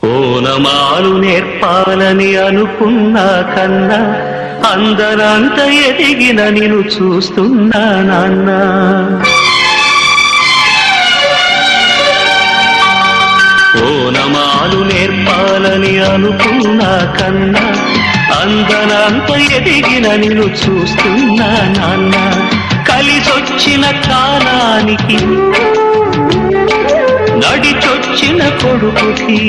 ఓనమాలు నేర్పాలని అనుకున్నా కన్నా అందరంత ఎదిగిన నిన్ను చూస్తున్నా నాన్న. ఓనమాలు నేర్పాలని అనుకున్నా కన్నా అందరంత ఎదిగిన నిన్ను చూస్తున్నా నాన్న. కలిసొచ్చిన కాలానికి నడిచొచ్చిన కొడుకుకి,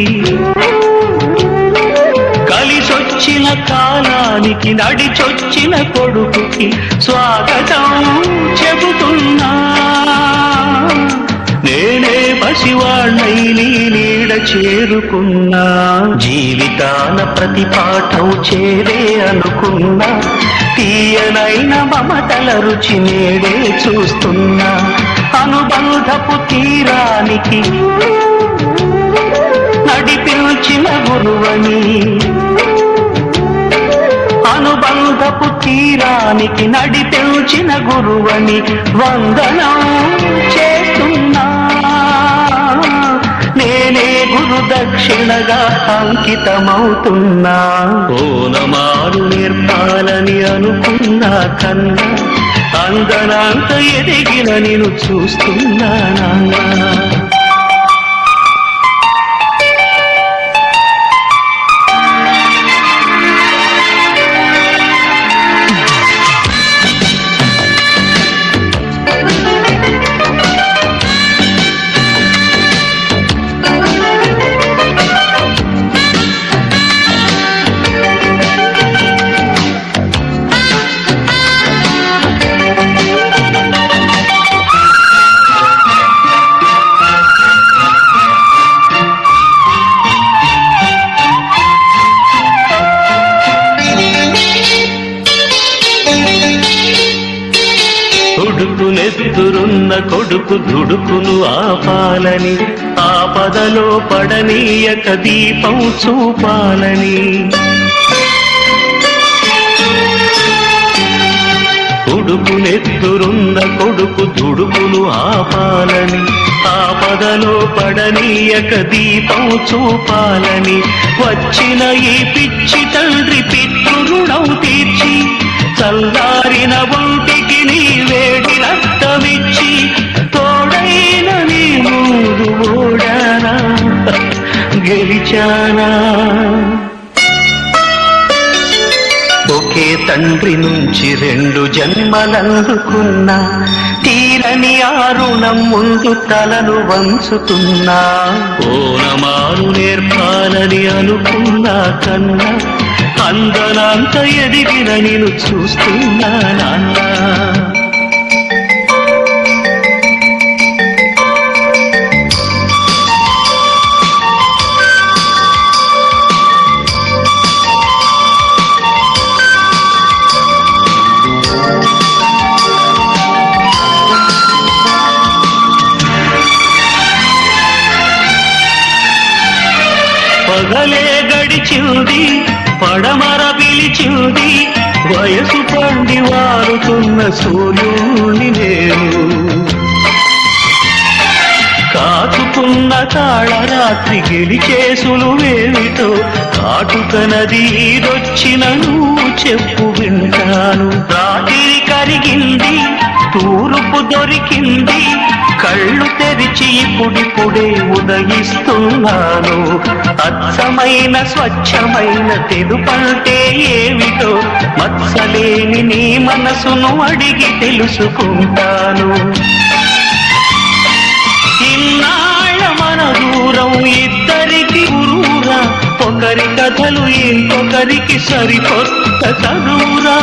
కలిసొచ్చిన కాలానికి నడిచొచ్చిన కొడుకుకి స్వాగతం చెబుతున్నా. నేనే పసివాణ్ణై నీ నీడ చేరుకున్నా. జీవితాన ప్రతి పాఠం చేరే అనుకున్నా. తీయనైన మమతల రుచి నేడే చూస్తున్నా. అనుబంధపు తీరానికి నడిపించిన గురువని, అనుబంధపు తీరానికి నడిపించిన గురువని వందనం చేస్తున్నా. నేనే గురు దక్షిణగా అంకితమవుతున్నా. ఓనమాలు నేర్పాలని అనుకున్నా కన్నా అందనంత ఎదిగిన నిన్ను చూస్తున్నా నాన్న. కొడుకునెత్తురున్న కొడుకు దుడుకును ఆపాలని, ఆపదలో పడనీయక దీపం చూపాలని. కొడుకునెత్తురున్న కొడుకు దుడుకును ఆపాలని, ఆపదలో పడనీయక దీపం చూపాలని. వచ్చిన ఈ పిచ్చి తండ్రి పితృరుణం తీర్చి చల్లారిన ఒంటికి నీ వేడి రక్తమిచ్చి తోడైన నీ మూడు ఓడానా గెలిచానా. ఒకే తండ్రి నుంచి 2 జన్మలందుకున్నా. తీరని ఆ రుణం ముందు తలను వంచుతున్నా. ఓనమాలు నేర్పాలని అనుకున్నా కన్నా అందనంత ఎదిగిన నిన్ను చూస్తున్నా నాన్న. పగలే గడిచింది, పడమర పిలిచింది, వయసు పండి వారుతున్న సూర్యుని నేను. కాచుకున్న కాళరాత్రి గెలిచేసులు వేమిటో కాటుకనది ఈదొచ్చిన నువ్వు చెప్పు వింటాను. రాత్రి కరిగింది, తూర్పు దొరికింది, కళ్ళు తెరిచి ఇప్పుడిప్పుడే ఉదయిస్తున్నాను. అచ్చమైన స్వచ్ఛమైన తెలుపంటే ఏమిటో మత్సలేని నీ మనసును అడిగి తెలుసుకుంటాను. ఇన్నాళ్ళ మన దూరం ఇద్దరికి గురువురా, ఒకరి కథలు ఇంకొకరికి సరికొత్త చదువురా.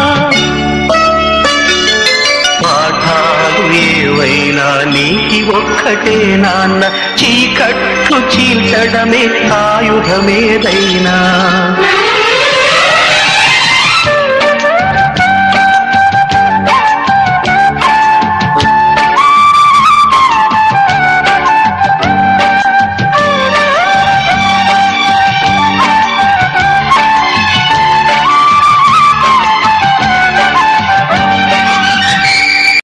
పాఠాలు ఏవైనా నీకి ఒక్కటే నాన్న, చీకట్లు చీల్చడమే ఆయుధమేదైనా.